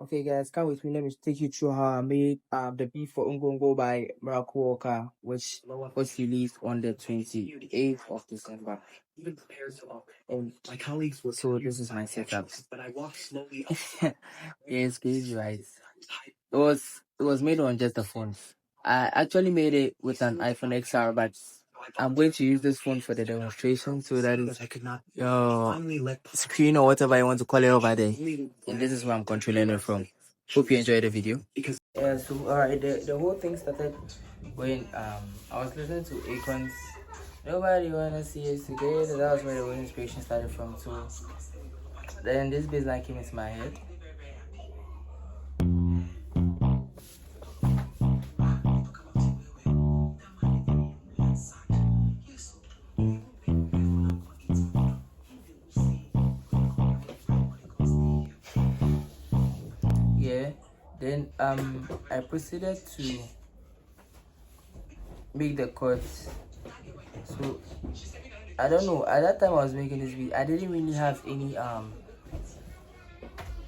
Okay, guys, come with me. Let me take you through how I made the beat for Ngwo Gwo by Ngwo Gwo, which was released on the 28th of December. And my colleagues were so this is my setup. But I walked slowly. Yeah, it's crazy, right? It was made on just the phones. I actually made it with an iPhone XR, but I'm going to use this phone for the demonstration, so that is your screen or whatever you want to call it over there. And this is where I'm controlling it from. Hope you enjoyed the video. Yeah, so alright, the whole thing started when I was listening to Akon's Nobody Wanna See Us Together. That was where the whole inspiration started from. So then this bass line came into my head. Yeah, then I proceeded to make the chords. So I don't know, at that time I was making this beat, I didn't really have any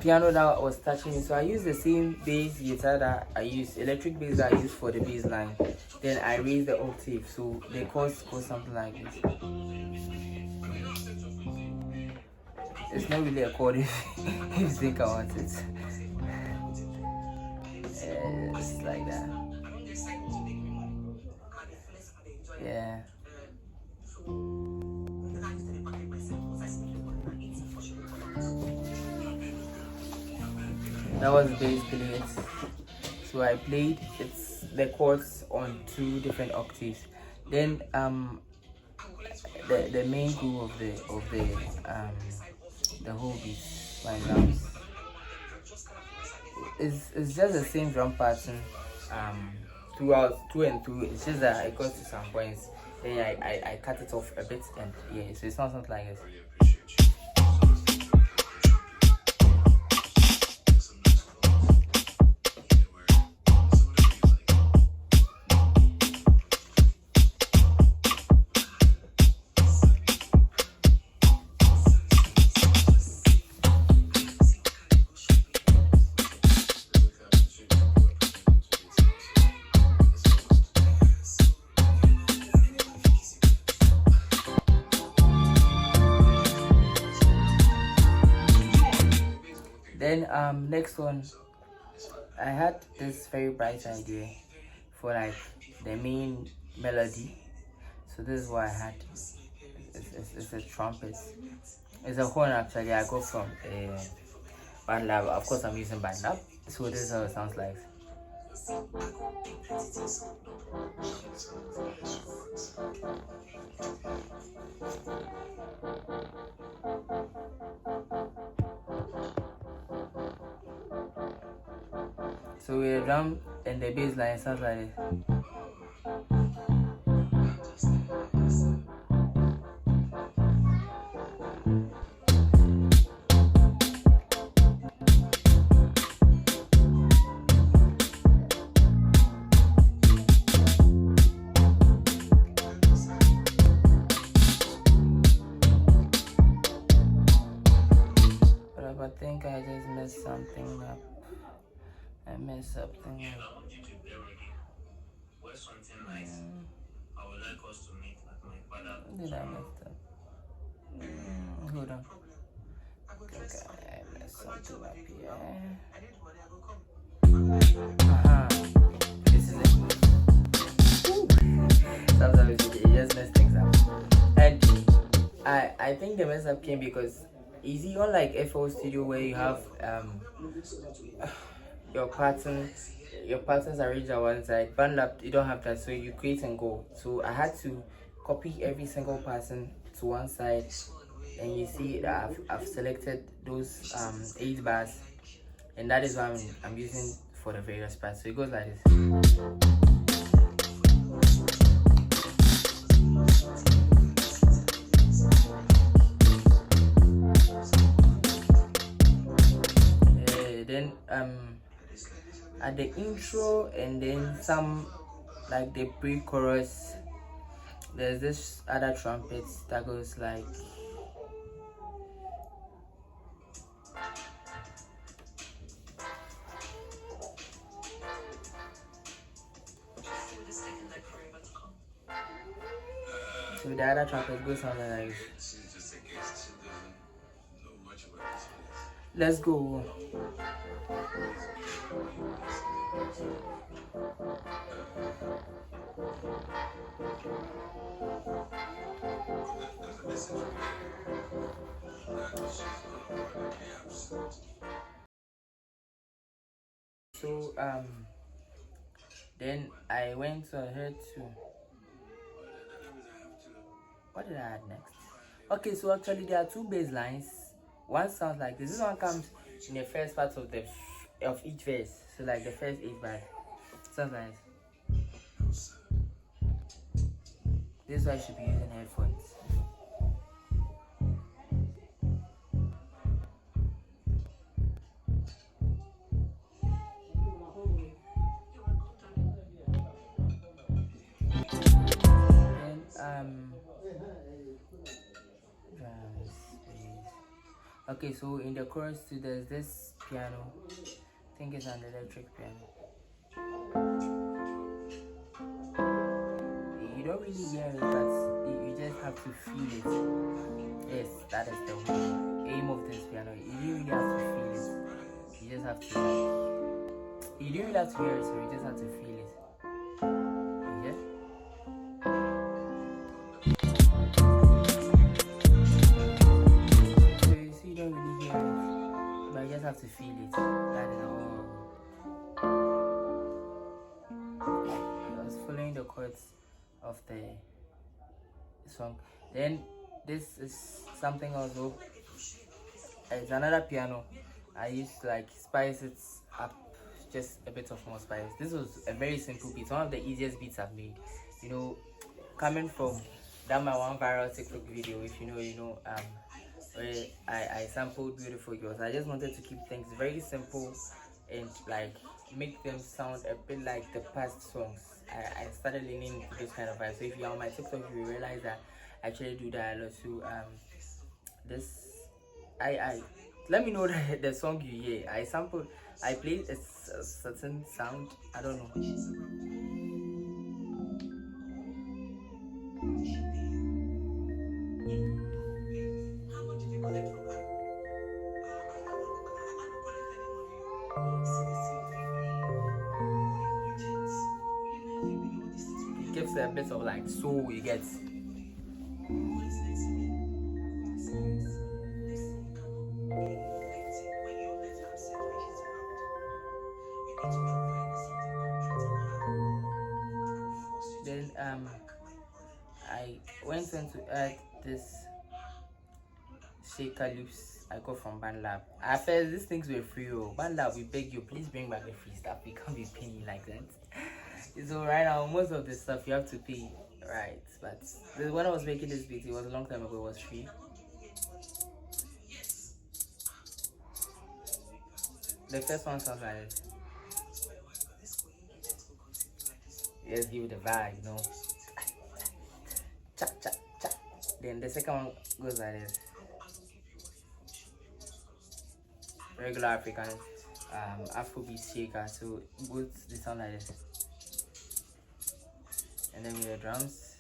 piano that was touching me, so I used the same bass guitar that I use, electric bass that I use for the bass line. Then I raised the octave, so the chords go something like this. It's not really a chord if you think about it. It's like that. Yeah. That was basically it. So I played the chords on 2 different octaves. Then the main groove of the whole beat my drums is just the same drum pattern throughout through and through. It's just that it got to some points, then I cut it off a bit, and yeah, so it's not something like this. Then next one, I had this very bright idea for like the main melody. So this is what I had. It's a trumpet. It's a horn actually. I got from band lab. Of course, I'm using band lab. So this is how it sounds like. So with the drum and the bass line sounds like this. But I think I just messed something up. I messed something up. Did I mess up? Hold on. Okay, I messed something up here. This is it. Sometimes it just mess things up. And I think the mess up came because easy, unlike FL Studio where you have your patterns arranged on one side. BandLab, you don't have that, so you create and go. So I had to copy every single pattern to one side, and you see that I've selected those 8 bars, and that is what I'm using for the various parts. So it goes like this. Then at the intro and then some like the pre-chorus, there's this other trumpet that goes like So the other track it goes something like this. Let's go. So then I went ahead to what did I add next? Okay, so actually there are two bass lines. One sounds like this. This one comes in the first part of of each verse. So like the first 8 bars. Sounds like this is why I should be using headphones. Then drums, bass. Okay, so in the chorus too, there's this piano. I think it's an electric piano. You don't really hear it, but you just have to feel it. Yes, that is the aim of this piano. You don't really have to feel it. You just have to you don't really have to hear it, so you just have to feel it. Yeah. So you see, you don't really hear it, but you just have to feel it. That is all. I was following the chords of the song. Then this is something also. It's another piano. I used to like spice it up, just a bit of more spice. This was a very simple beat, one of the easiest beats I've made. You know, coming from that my one viral TikTok video, if you know, where I sampled Beautiful Girls. I just wanted to keep things very simple and like make them sound a bit like the past songs. I started leaning into this kind of vibe. So if you're on my TikTok, you realize that I actually do that a lot. So this I let me know the song you hear. I played a certain sound. I don't know. It gives a bit of like soul. You get. Then I went on to add this shaker loops I got from BandLab. At first, these things were free. BandLab, we beg you, please bring back the free stuff. We can't be paying like that. So right now, most of the stuff you have to pay, right? But when I was making this beat, it was a long time ago. It was free. The first one sounds like this. Let's give it a vibe, you know. Cha cha cha. Then the second one goes like this. Regular African Afrobeat shaker. So both they sound like this. And then with the drums.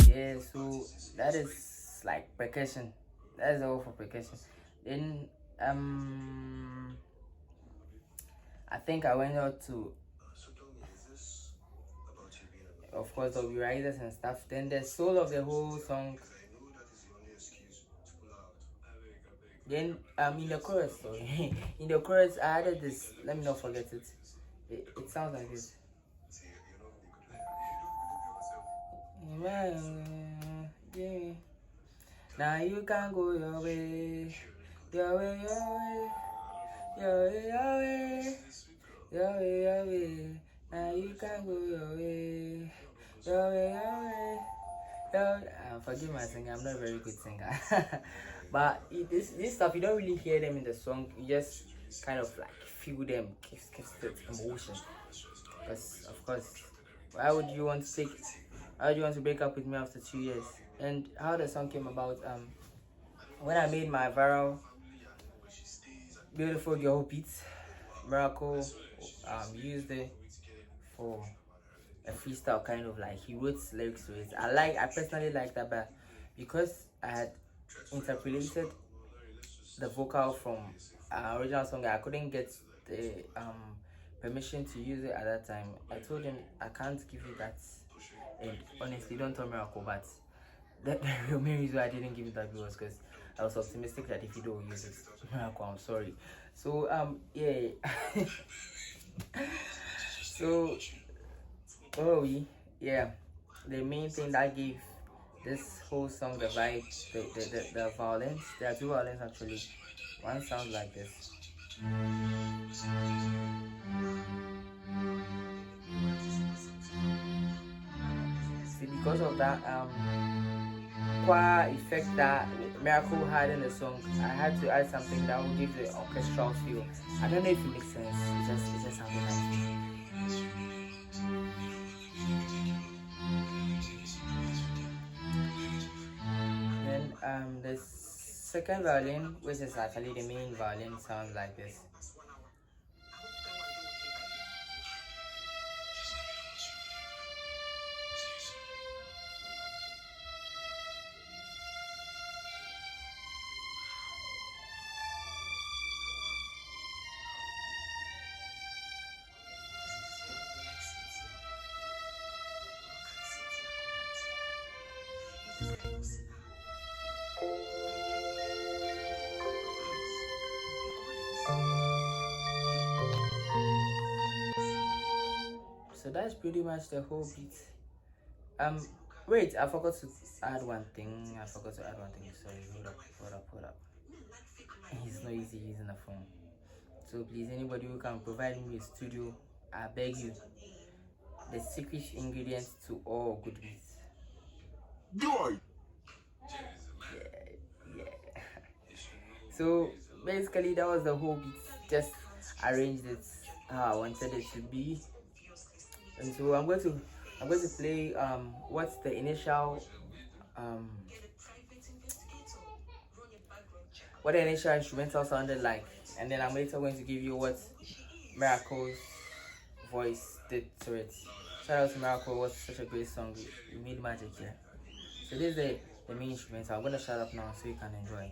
Yeah, so that is like percussion. That is all for percussion. Then I think I went out to, of course, the writers and stuff. Then the soul of the whole song. Then in the chorus, sorry, in the chorus I added this. Let me not forget it. It sounds like this. Yeah. Now you can go your way, your way, your way, your way, your way, your way, your way. Now you can go your way, your way, your way. Forgive my singing, I'm not a very good singer. But this stuff, you don't really hear them in the song. You just kind of like feel them, gives it emotion. Because of course, why would you want to take How do you want to break up with me after 2 years? And how the song came about, when I made my viral Beautiful Girl beat, Miracle used it for a freestyle, kind of like he wrote lyrics to it. I personally like that, but because I had interpolated the vocal from original song, I couldn't get the permission to use it at that time. I told him I can't give you that, and honestly, don't tell Miracle, but the real main reason I didn't give it that was because I was optimistic that if you don't use it, Miracle, I'm sorry. So yeah. So yeah, the main thing that gave this whole song the vibe, the violins. There are two violins actually. One sounds like this. See, because of that choir effect that Miracle had in the song, I had to add something that would give the orchestral feel. I don't know if it makes sense. It just sounded nice. Then the second violin, which is actually the main violin, sounds like this. So that's pretty much the whole beat. Wait, I forgot to add one thing. Sorry, hold up. It's not easy using a phone. So please, anybody who can provide me with studio, I beg you. The secret ingredient to all good beats. Yeah. So basically, that was the whole beat. Just arranged it how I wanted it to be. And so I'm going to play what's the initial what the initial instrumental sounded like, and then I'm later going to give you what Miracle's voice did to it. Shout out to Miracle, was such a great song. You made magic here. So this is the main instrumental. I'm gonna shut up now so you can enjoy.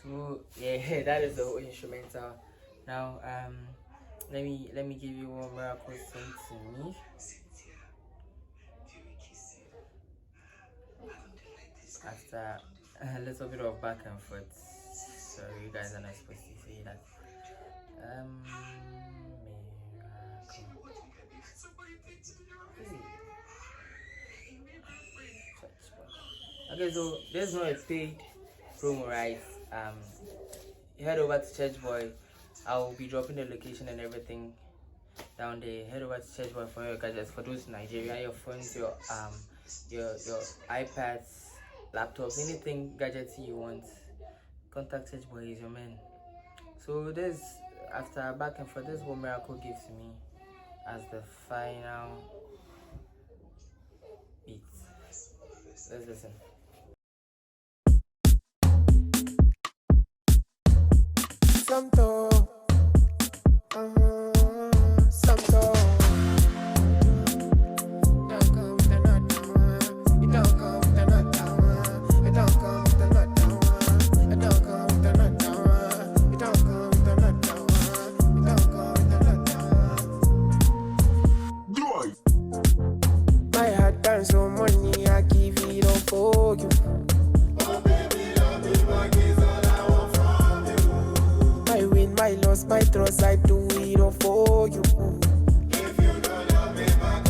So yeah, that is the whole instrumental. Now let me give you what Miracle sent to me. After a little bit of back and forth. Sorry, you guys are not supposed to say that. Okay, so there's no a paid promo, right? Head over to Church Boy. I'll be dropping the location and everything down there. Head over to Church Boy for your gadgets. For those in Nigeria, your phones, your iPads, laptops, anything gadgety you want. Contact Church Boy is your man. So this, after back and forth, this is what Miracle gives to me as the final beat. Let's listen. Santo, Santo. Don't come with another one. You don't come with another one. You don't come with another one. You don't come with another one. You don't come with another one. You don't come with another one. My heart dance so money, I give it all for you. Oh baby, love me, my kiss, all I want from you. My win, my loss, my trust, I do it all for you. If you don't love me, my